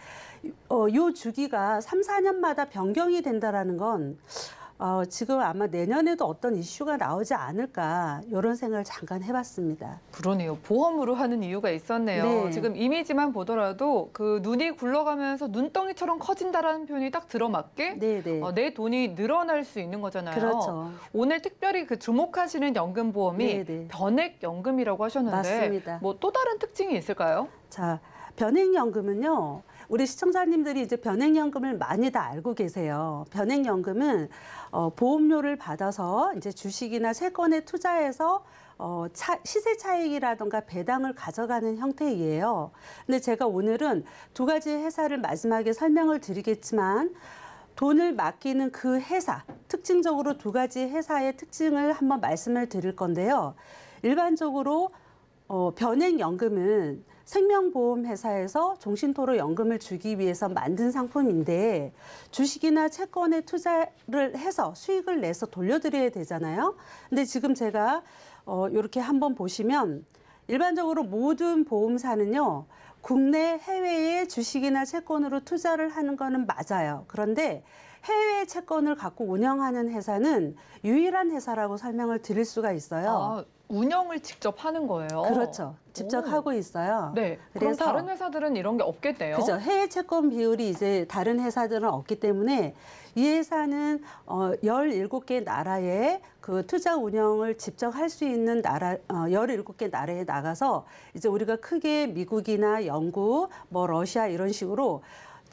S4: 요 주기가 3, 4년마다 변경이 된다라는 건 지금 아마 내년에도 어떤 이슈가 나오지 않을까 이런 생각을 잠깐 해봤습니다.
S2: 그러네요. 보험으로 하는 이유가 있었네요.
S4: 네.
S2: 지금 이미지만 보더라도 그 눈이 굴러가면서 눈덩이처럼 커진다라는 표현이 딱 들어맞게
S4: 네네.
S2: 내 돈이 늘어날 수 있는 거잖아요.
S4: 그렇죠.
S2: 오늘 특별히 그 주목하시는 연금보험이
S4: 네네.
S2: 변액연금이라고 하셨는데
S4: 맞습니다.
S2: 뭐 또 다른 특징이 있을까요?
S4: 자, 변액연금은요. 우리 시청자님들이 이제 변액연금을 많이 다 알고 계세요. 변액연금은 보험료를 받아서 이제 주식이나 채권에 투자해서 시세 차익이라든가 배당을 가져가는 형태이에요. 근데 제가 오늘은 두 가지 회사를 마지막에 설명을 드리겠지만 돈을 맡기는 그 회사, 특징적으로 두 가지 회사의 특징을 한번 말씀을 드릴 건데요. 일반적으로 변액연금은 생명보험회사에서 종신토로 연금을 주기 위해서 만든 상품인데 주식이나 채권에 투자를 해서 수익을 내서 돌려드려야 되잖아요. 근데 지금 제가 이렇게 한번 보시면 일반적으로 모든 보험사는요. 국내 해외에 주식이나 채권으로 투자를 하는 거는 맞아요. 그런데 해외 채권을 갖고 운영하는 회사는 유일한 회사라고 설명을 드릴 수가 있어요.
S2: 운영을 직접 하는 거예요.
S4: 그렇죠. 직접 하고 있어요.
S2: 네. 그럼 다른 회사들은 이런 게 없겠네요.
S4: 그죠. 해외 채권 비율이 이제 다른 회사들은 없기 때문에 이 회사는 17개 나라에 그 투자 운영을 직접 할 수 있는 나라 17개 나라에 나가서 이제 우리가 크게 미국이나 영국, 뭐 러시아 이런 식으로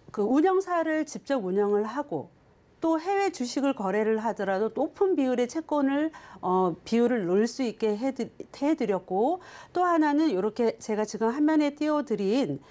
S4: 그 운영사를 직접 운영을 하고 또 해외 주식을 거래를 하더라도 높은 비율의 채권을 비율을 넣을 수 있게 해드렸고 또 하나는 이렇게 제가 지금 화면에 띄워드린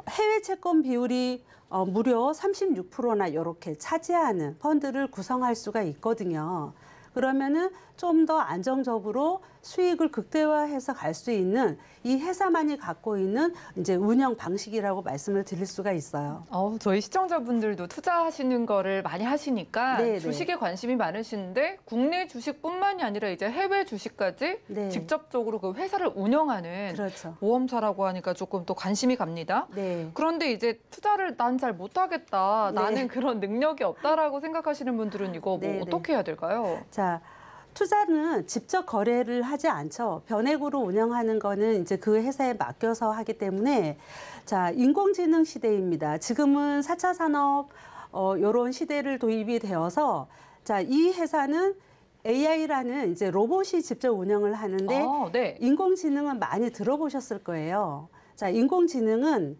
S4: 해외 채권 비율이 무려 36%나 이렇게 차지하는 펀드를 구성할 수가 있거든요. 그러면은 좀 더 안정적으로 수익을 극대화해서 갈 수 있는 이 회사만이 갖고 있는 이제 운영 방식이라고 말씀을 드릴 수가 있어요.
S2: 저희 시청자분들도 투자하시는 거를 많이 하시니까
S4: 네네.
S2: 주식에 관심이 많으신데 국내 주식뿐만이 아니라 이제 해외 주식까지
S4: 네.
S2: 직접적으로 그 회사를 운영하는
S4: 그렇죠.
S2: 보험사라고 하니까 조금 또 관심이 갑니다.
S4: 네.
S2: 그런데 이제 투자를 난 잘 못하겠다,
S4: 네.
S2: 나는 그런 능력이 없다라고 생각하시는 분들은 이거 뭐
S4: 네네.
S2: 어떻게 해야 될까요?
S4: 자, 투자는 직접 거래를 하지 않죠. 변액으로 운영하는 거는 이제 그 회사에 맡겨서 하기 때문에 자, 인공지능 시대입니다. 지금은 4차 산업 요런 시대를 도입이 되어서 자, 이 회사는 AI라는 이제 로봇이 직접 운영을 하는데
S2: 네.
S4: 인공지능은 많이 들어보셨을 거예요. 자, 인공지능은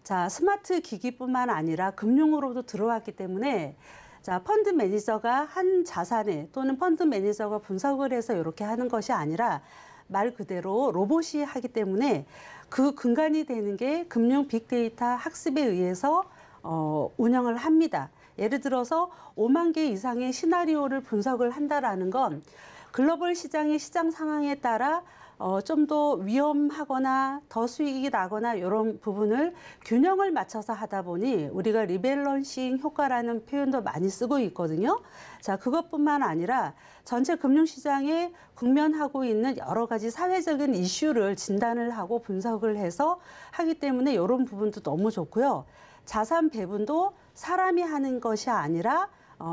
S4: 자, 스마트 기기뿐만 아니라 금융으로도 들어왔기 때문에 자, 펀드 매니저가 한 자산에 또는 펀드 매니저가 분석을 해서 이렇게 하는 것이 아니라 말 그대로 로봇이 하기 때문에 그 근간이 되는 게 금융 빅데이터 학습에 의해서 운영을 합니다. 예를 들어서 5만 개 이상의 시나리오를 분석을 한다라는 건 글로벌 시장의 시장 상황에 따라 좀 더 위험하거나 더 수익이 나거나 이런 부분을 균형을 맞춰서 하다 보니 우리가 리밸런싱 효과라는 표현도 많이 쓰고 있거든요. 자, 그것뿐만 아니라 전체 금융시장에 국면하고 있는 여러 가지 사회적인 이슈를 진단을 하고 분석을 해서 하기 때문에 이런 부분도 너무 좋고요. 자산 배분도 사람이 하는 것이 아니라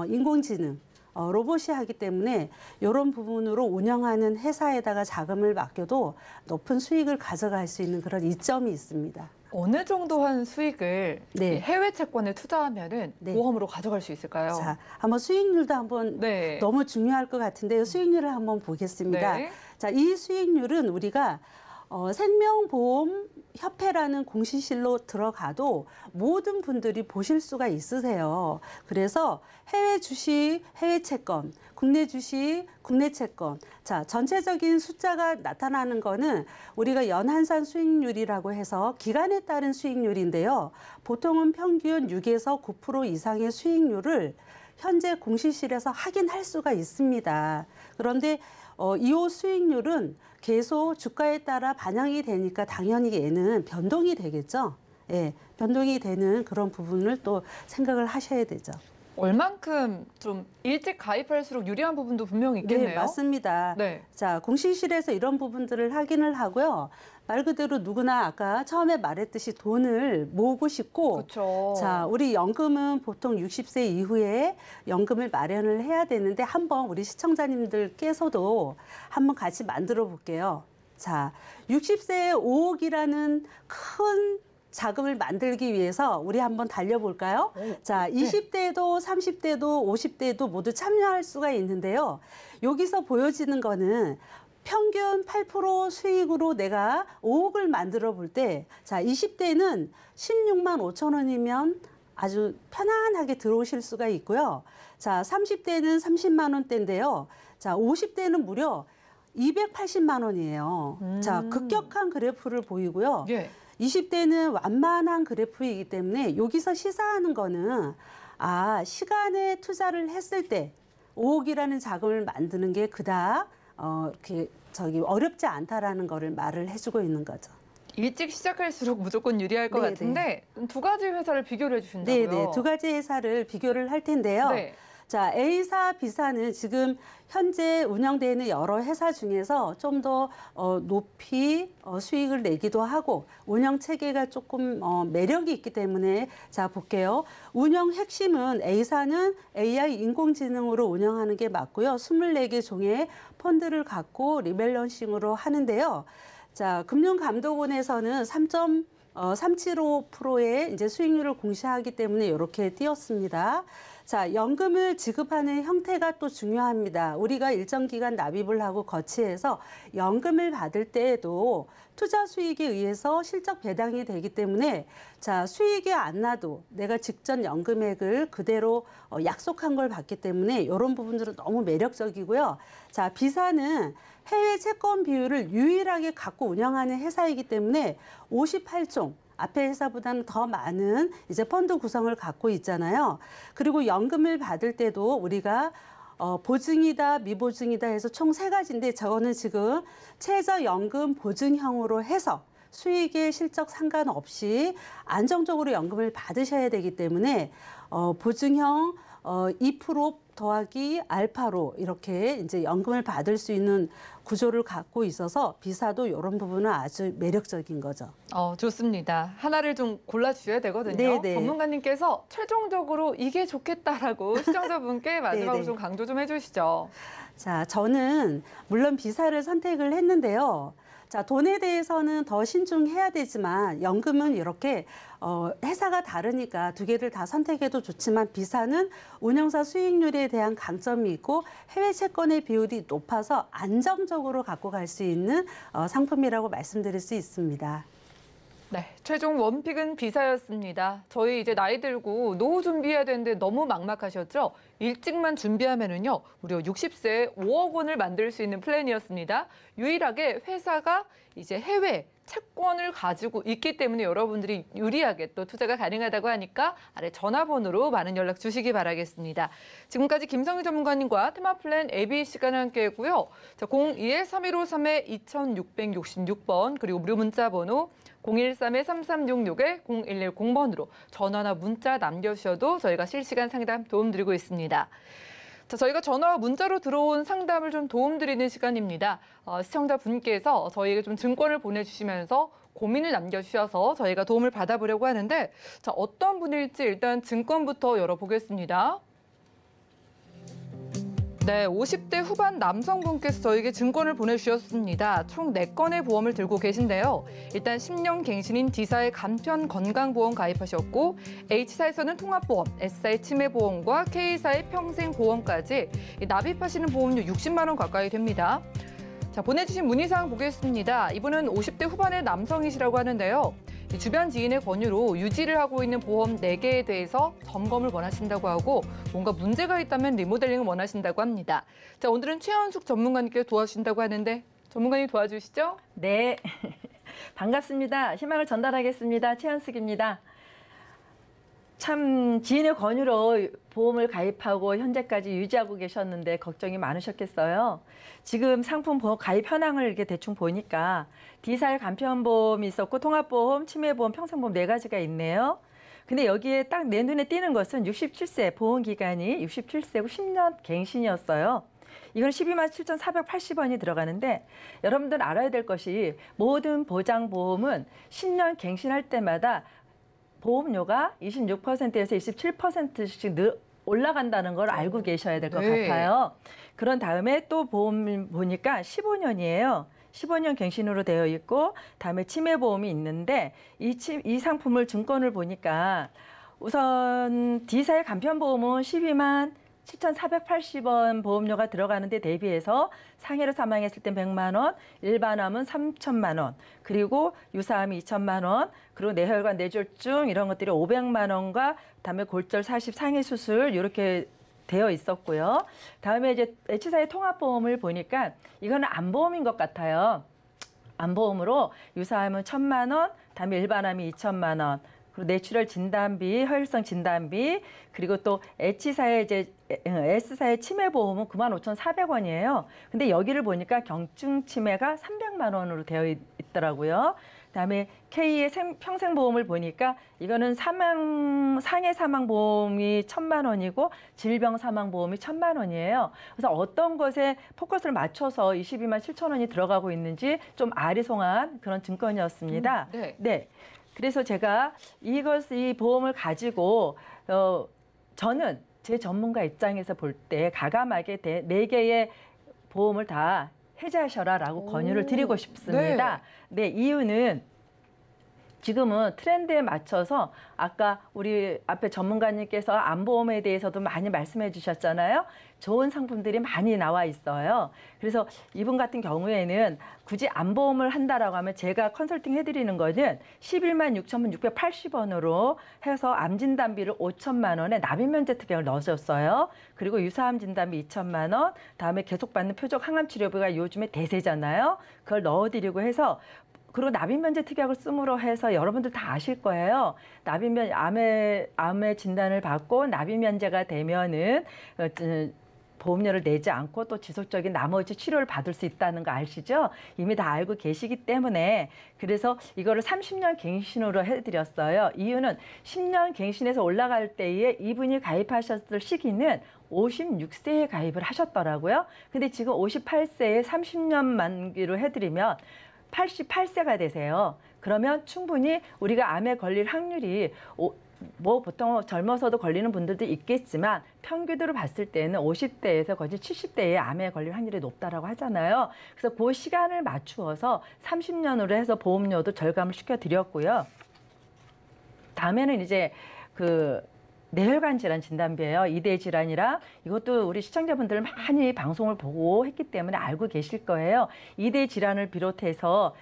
S4: 인공지능, 로봇이 하기 때문에 이런 부분으로 운영하는 회사에다가 자금을 맡겨도 높은 수익을 가져갈 수 있는 그런 이점이 있습니다.
S2: 어느 정도 한 수익을
S4: 네.
S2: 이 해외 채권에 투자하면은
S4: 네.
S2: 보험으로 가져갈 수 있을까요?
S4: 자, 한번 수익률도 한번
S2: 네.
S4: 너무 중요할 것 같은데요. 수익률을 한번 보겠습니다.
S2: 네.
S4: 자, 이 수익률은 우리가 생명보험협회라는 공시실로 들어가도 모든 분들이 보실 수가 있으세요. 그래서 해외 주식, 해외 채권, 국내 주식, 국내 채권. 자, 전체적인 숫자가 나타나는 거는 우리가 연한산 수익률이라고 해서 기간에 따른 수익률인데요. 보통은 평균 6에서 9% 이상의 수익률을 현재 공시실에서 확인할 수가 있습니다. 그런데 이 수익률은 계속 주가에 따라 반영이 되니까 당연히 얘는 변동이 되겠죠. 예, 변동이 되는 그런 부분을 또 생각을 하셔야 되죠.
S2: 얼만큼 좀 일찍 가입할수록 유리한 부분도 분명히 있겠네요.
S4: 네, 맞습니다.
S2: 네.
S4: 자, 공시실에서 이런 부분들을 확인을 하고요. 말 그대로 누구나 아까 처음에 말했듯이 돈을 모으고 싶고,
S2: 그렇죠.
S4: 자, 우리 연금은 보통 60세 이후에 연금을 마련을 해야 되는데 한번 우리 시청자님들께서도 한번 같이 만들어 볼게요. 자, 60세에 5억이라는 큰 자금을 만들기 위해서 우리 한번 달려볼까요? 자, 20대도 30대도 50대도 모두 참여할 수가 있는데요. 여기서 보여지는 거는 평균 8% 수익으로 내가 5억을 만들어 볼 때, 자, 20대는 16만 5천 원이면 아주 편안하게 들어오실 수가 있고요. 자, 30대는 30만 원대인데요. 자, 50대는 무려 280만 원이에요. 자, 급격한 그래프를 보이고요.
S2: 예.
S4: 20대는 완만한 그래프이기 때문에 여기서 시사하는 거는 시간에 투자를 했을 때 5억이라는 자금을 만드는 게 그닥 이렇게 어렵지 않다라는 거를 말을 해주고 있는 거죠.
S2: 일찍 시작할수록 무조건 유리할 것
S4: 네,
S2: 같은데 두 가지 회사를 비교를 해주신다고요?
S4: 네, 두 가지 회사를 비교를 할 텐데요.
S2: 네.
S4: 자, A사, B사는 지금 현재 운영되는 여러 회사 중에서 좀 더 높이 수익을 내기도 하고 운영 체계가 조금 매력이 있기 때문에 자, 볼게요. 운영 핵심은 A사는 AI 인공지능으로 운영하는 게 맞고요. 24개 종의 펀드를 갖고 리밸런싱으로 하는데요. 자, 금융감독원에서는 3.375%의 이제 수익률을 공시하기 때문에 이렇게 띄었습니다. 자, 연금을 지급하는 형태가 또 중요합니다. 우리가 일정 기간 납입을 하고 거치해서 연금을 받을 때에도 투자 수익에 의해서 실적 배당이 되기 때문에 자, 수익이 안 나도 내가 직전 연금액을 그대로 약속한 걸 받기 때문에 이런 부분들은 너무 매력적이고요. 자, B사는 해외 채권 비율을 유일하게 갖고 운영하는 회사이기 때문에 58종 앞에 회사보다는 더 많은 이제 펀드 구성을 갖고 있잖아요. 그리고 연금을 받을 때도 우리가 보증이다, 미보증이다 해서 총 3가지인데 저거는 지금 최저연금 보증형으로 해서 수익의 실적 상관없이 안정적으로 연금을 받으셔야 되기 때문에 보증형 2% 더하기 알파로 이렇게 이제 연금을 받을 수 있는 구조를 갖고 있어서 B사도 이런 부분은 아주 매력적인 거죠.
S2: 좋습니다. 하나를 좀 골라주셔야 되거든요.
S4: 네네.
S2: 전문가님께서 최종적으로 이게 좋겠다라고 시청자분께 마지막으로
S4: 네네.
S2: 좀 강조 좀 해주시죠.
S4: 자, 저는 물론 B사를 선택을 했는데요. 자, 돈에 대해서는 더 신중해야 되지만 연금은 이렇게 회사가 다르니까 두 개를 다 선택해도 좋지만 B사는 운영사 수익률에 대한 강점이 있고 해외 채권의 비율이 높아서 안정적으로 갖고 갈 수 있는 상품이라고 말씀드릴 수 있습니다.
S2: 네, 최종 원픽은 B사였습니다. 저희 이제 나이 들고 노후 준비해야 되는데 너무 막막하셨죠? 일찍만 준비하면은요, 무려 60세에 5억 원을 만들 수 있는 플랜이었습니다. 유일하게 회사가 이제 해외 채권을 가지고 있기 때문에 여러분들이 유리하게 또 투자가 가능하다고 하니까 아래 전화번호로 많은 연락 주시기 바라겠습니다. 지금까지 김성희 전문가님과 테마 플랜 AB 시간을 함께했고요. 자, 02-3153-2666번 그리고 무료 문자 번호 013-3366-0110번으로 전화나 문자 남겨주셔도 저희가 실시간 상담 도움드리고 있습니다. 자, 저희가 전화와 문자로 들어온 상담을 좀 도움드리는 시간입니다. 시청자분께서 저희에게 좀 증권을 보내주시면서 고민을 남겨주셔서 저희가 도움을 받아보려고 하는데 자, 어떤 분일지 일단 증권부터 열어보겠습니다. 네, 50대 후반 남성분께서 저에게 증권을 보내주셨습니다. 총 4건의 보험을 들고 계신데요. 일단 10년 갱신인 D사의 간편 건강보험 가입하셨고 H사에서는 통합보험, S사의 치매보험과 K사의 평생보험까지 납입하시는 보험료 60만 원 가까이 됩니다. 자, 보내주신 문의사항 보겠습니다. 이분은 50대 후반의 남성이시라고 하는데요. 주변 지인의 권유로 유지를 하고 있는 보험 4개에 대해서 점검을 원하신다고 하고 뭔가 문제가 있다면 리모델링을 원하신다고 합니다. 자, 오늘은 최현숙 전문가님께 도와주신다고 하는데 전문가님 도와주시죠?
S5: 네, 반갑습니다. 희망을 전달하겠습니다. 최현숙입니다. 참 지인의 권유로 보험을 가입하고 현재까지 유지하고 계셨는데 걱정이 많으셨겠어요. 지금 상품 보험 가입 현황을 이렇게 대충 보니까 D사의 간편보험이 있었고 통합보험, 치매보험, 평생보험 4가지가 있네요. 근데 여기에 딱 내 눈에 띄는 것은 67세 보험기간이 67세고 10년 갱신이었어요. 이건 12만 7,480원이 들어가는데 여러분들 알아야 될 것이 모든 보장보험은 10년 갱신할 때마다 보험료가 26%에서 27%씩 올라간다는 걸 알고 계셔야 될 것 같아요. 그런 다음에 또 보험 보니까 15년이에요. 15년 갱신으로 되어 있고 다음에 치매보험이 있는데 이 상품을 증권을 보니까 우선 D사의 간편보험은 12만 7,480원 보험료가 들어가는데 대비해서 상해로 사망했을 땐 100만 원, 일반암은 3천만 원, 그리고 유사암이 2천만 원, 그리고 뇌혈관 뇌졸중 이런 것들이 500만 원과 다음에 골절 40 상해 수술 이렇게 되어 있었고요. 다음에 이제 H사의 통합보험을 보니까 이거는 암보험인 것 같아요. 암보험으로 유사암은 1,000만 원, 다음에 일반암이 2천만 원, 그리고 뇌출혈 진단비, 허혈성 진단비, 그리고 또 H사의 이제 S사의 치매보험은 95,400원이에요. 근데 여기를 보니까 경증 치매가 300만 원으로 되어 있더라고요. 그다음에 K의 평생보험을 보니까 이거는 상해 사망보험이 1,000만 원이고 질병 사망보험이 1,000만 원이에요. 그래서 어떤 것에 포커스를 맞춰서 22만 7천 원이 들어가고 있는지 좀 아리송한 그런 증권이었습니다. 네. 그래서 제가 이 보험을 가지고 저는 제 전문가 입장에서 볼 때 가감하게 4개의 보험을 다 해지하셔라라고 권유를 드리고 싶습니다. 네, 이유는 지금은 트렌드에 맞춰서 아까 우리 앞에 전문가님께서 암보험에 대해서도 많이 말씀해 주셨잖아요. 좋은 상품들이 많이 나와 있어요. 그래서 이분 같은 경우에는 굳이 암보험을 한다라고 하면 제가 컨설팅 해드리는 거는 11만 6,680원으로 해서 암진단비를 5천만 원에 납입면제 특약을 넣어줬어요. 그리고 유사암 진단비 2천만 원, 다음에 계속 받는 표적 항암 치료비가 요즘에 대세잖아요. 그걸 넣어드리고 해서 그리고 납입면제 특약을 쓰므로 해서 여러분들 다 아실 거예요. 암의 진단을 받고 납입면제가 되면은 보험료를 내지 않고 또 지속적인 나머지 치료를 받을 수 있다는 거 아시죠? 이미 다 알고 계시기 때문에 그래서 이거를 30년 갱신으로 해드렸어요. 이유는 10년 갱신해서 올라갈 때에 이분이 가입하셨을 시기는 56세에 가입을 하셨더라고요. 근데 지금 58세에 30년 만기로 해드리면 88세가 되세요. 그러면 충분히 우리가 암에 걸릴 확률이 뭐 보통 젊어서도 걸리는 분들도 있겠지만 평균으로 봤을 때는 50대에서 거의 70대에 암에 걸릴 확률이 높다라고 하잖아요. 그래서 그 시간을 맞추어서 30년으로 해서 보험료도 절감을 시켜드렸고요. 다음에는 이제 뇌혈관 질환 진단비예요. 2대 질환이라 이것도 우리 시청자분들 많이 방송을 보고 했기 때문에 알고 계실 거예요. 2대 질환을 비롯해서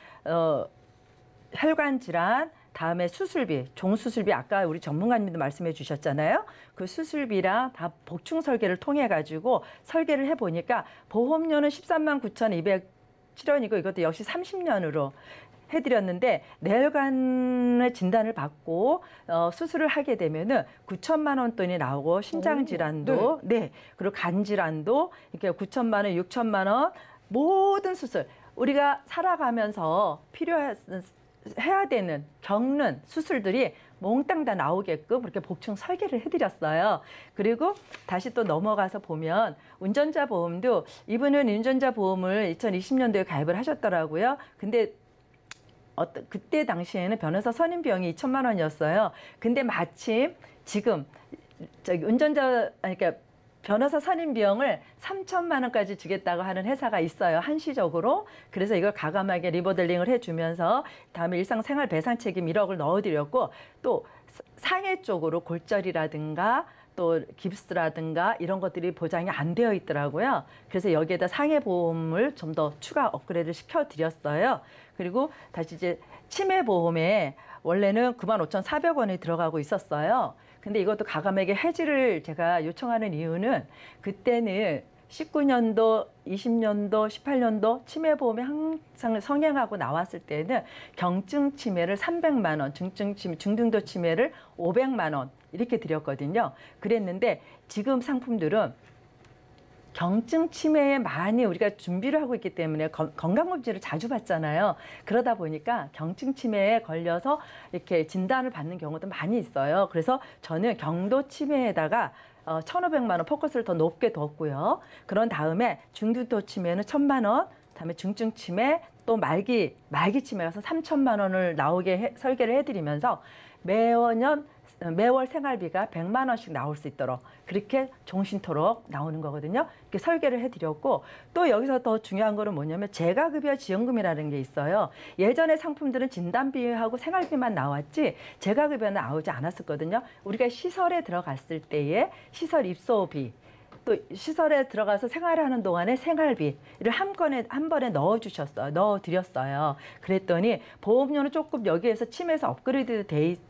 S5: 혈관 질환, 다음에 수술비, 종수술비 아까 우리 전문가님도 말씀해 주셨잖아요. 그 수술비랑 다 복충 설계를 통해 가지고 설계를 해보니까 보험료는 13만 9,207원이고 이것도 역시 30년으로 해드렸는데 뇌혈관의 진단을 받고 수술을 하게 되면은 9천만 원 돈이 나오고 심장 질환도 그리고 간 질환도 이렇게 9천만 원, 6천만 원 모든 수술 우리가 살아가면서 해야 되는 겪는 수술들이 몽땅 다 나오게끔 그렇게 복충 설계를 해드렸어요. 그리고 다시 또 넘어가서 보면 운전자 보험도 이분은 운전자 보험을 2020년도에 가입을 하셨더라고요. 근데 그때 당시에는 변호사 선임 비용이 2천만 원이었어요. 근데 마침 지금 운전자 그러니까 변호사 선임 비용을 3천만 원까지 주겠다고 하는 회사가 있어요. 한시적으로. 그래서 이걸 과감하게 리모델링을 해주면서 다음에 일상생활 배상 책임 1억을 넣어드렸고 또 상해 쪽으로 골절이라든가 또 깁스라든가 이런 것들이 보장이 안 되어 있더라고요. 그래서 여기에다 상해 보험을 좀 더 추가 업그레이드 시켜드렸어요. 그리고 다시 이제 치매 보험에 원래는 95,400원이 들어가고 있었어요. 근데 이것도 과감하게 해지를 제가 요청하는 이유는 그때는 19년도, 20년도, 18년도 치매 보험이 항상 성행하고 나왔을 때는 경증 치매를 300만 원, 중등도 치매를 500만 원 이렇게 드렸거든요. 그랬는데 지금 상품들은 경증 치매에 많이 우리가 준비를 하고 있기 때문에 건강검진을 자주 받잖아요. 그러다 보니까 경증 치매에 걸려서 이렇게 진단을 받는 경우도 많이 있어요. 그래서 저는 경도 치매에다가 1,500만 원 포커스를 더 높게 뒀고요. 그런 다음에 중등도 치매는 1,000만 원, 그다음에 중증 치매, 또 말기 치매여서 3,000만 원을 나오게 설계를 해드리면서 매월 생활비가 100만 원씩 나올 수 있도록 그렇게 종신토록 나오는 거거든요. 이렇게 설계를 해드렸고 또 여기서 더 중요한 거는 뭐냐면 재가급여 지원금이라는 게 있어요. 예전에 상품들은 진단비하고 생활비만 나왔지 재가급여는 나오지 않았었거든요. 우리가 시설에 들어갔을 때의 시설 입소비 또 시설에 들어가서 생활하는 동안에 생활비를 한 번에 넣어드렸어요. 그랬더니 보험료는 조금 여기에서 치매에서 업그레이드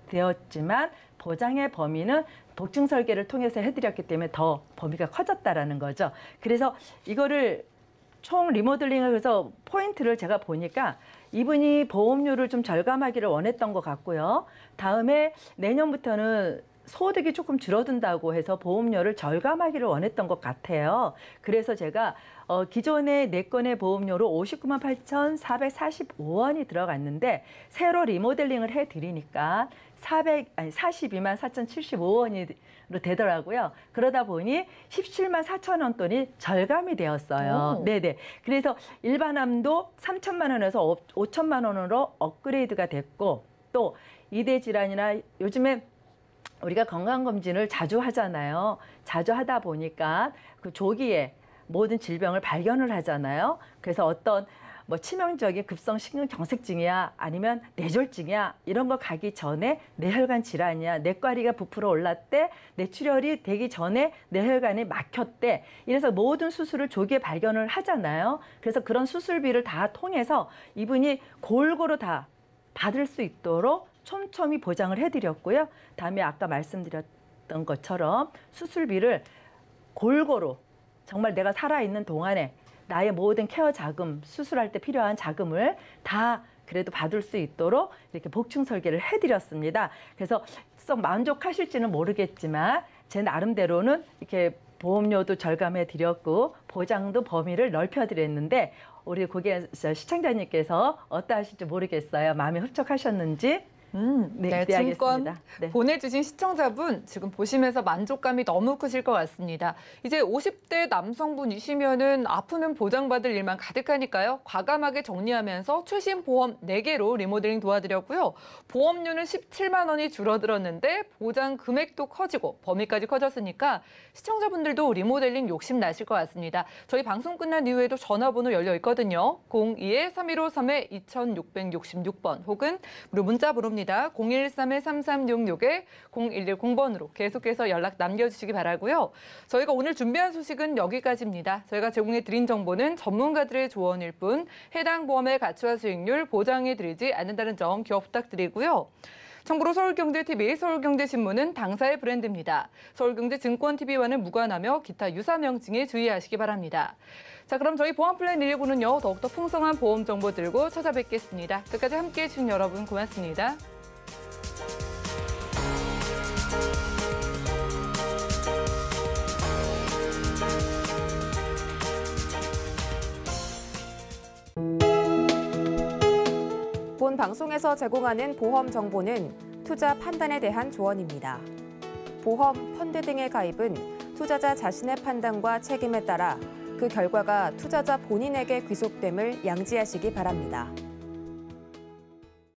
S5: 되었지만 보장의 범위는 복층 설계를 통해서 해드렸기 때문에 더 범위가 커졌다라는 거죠. 그래서 이거를 총 리모델링을 해서 포인트를 제가 보니까 이분이 보험료를 좀 절감하기를 원했던 것 같고요. 다음에 내년부터는 소득이 조금 줄어든다고 해서 보험료를 절감하기를 원했던 것 같아요. 그래서 제가 기존의 4건의 보험료로 59만 8,445원이 들어갔는데 새로 리모델링을 해드리니까 42만 4,075원으로 되더라고요. 그러다 보니 17만 4천 원 돈이 절감이 되었어요. 네네. 그래서 일반암도 3천만 원에서 5천만 원으로 업그레이드가 됐고 또 이대 질환이나 요즘에 우리가 건강검진을 자주 하잖아요. 자주 하다 보니까 그 조기에 모든 질병을 발견을 하잖아요. 그래서 어떤 뭐 치명적인 급성 심근경색증이야 아니면 뇌졸중이야 이런 거 가기 전에 뇌혈관 질환이야 뇌과리가 부풀어 올랐대 뇌출혈이 되기 전에 뇌혈관이 막혔대 이래서 모든 수술을 조기에 발견을 하잖아요. 그래서 그런 수술비를 다 통해서 이분이 골고루 다 받을 수 있도록 촘촘히 보장을 해드렸고요. 다음에 아까 말씀드렸던 것처럼 수술비를 골고루 정말 내가 살아있는 동안에 나의 모든 케어 자금, 수술할 때 필요한 자금을 다 그래도 받을 수 있도록 이렇게 복층 설계를 해드렸습니다. 그래서 썩 만족하실지는 모르겠지만 제 나름대로는 이렇게 보험료도 절감해 드렸고 보장도 범위를 넓혀 드렸는데 우리 시청자님께서 어떠하실지 모르겠어요. 마음에 흡족하셨는지.
S2: 네, 증권
S5: 네.
S2: 보내주신 시청자분 지금 보시면서 만족감이 너무 크실 것 같습니다. 이제 50대 남성분이시면은 아프면 보장받을 일만 가득하니까요. 과감하게 정리하면서 최신 보험 4개로 리모델링 도와드렸고요. 보험료는 17만 원이 줄어들었는데 보장 금액도 커지고 범위까지 커졌으니까 시청자분들도 리모델링 욕심 나실 것 같습니다. 저희 방송 끝난 이후에도 전화번호 열려 있거든요. 02-3153-2666번 혹은 무료 문자 번호입니다. 013-3366-0110번으로 계속해서 연락 남겨주시기 바라고요. 저희가 오늘 준비한 소식은 여기까지입니다. 저희가 제공해드린 정보는 전문가들의 조언일 뿐 해당 보험의 가치와 수익률 보장해드리지 않는다는 점 기억 부탁드리고요. 참고로 서울경제TV, 서울경제신문은 당사의 브랜드입니다. 서울경제증권TV와는 무관하며 기타 유사 명칭에 주의하시기 바랍니다. 자, 그럼 저희 보험플랜 119는요. 더욱더 풍성한 보험 정보 들고 찾아뵙겠습니다. 끝까지 함께해 주신 여러분 고맙습니다.
S1: 본 방송에서 제공하는 보험 정보는 투자 판단에 대한 조언입니다. 보험, 펀드 등의 가입은 투자자 자신의 판단과 책임에 따라 그 결과가 투자자 본인에게 귀속됨을 양지하시기 바랍니다.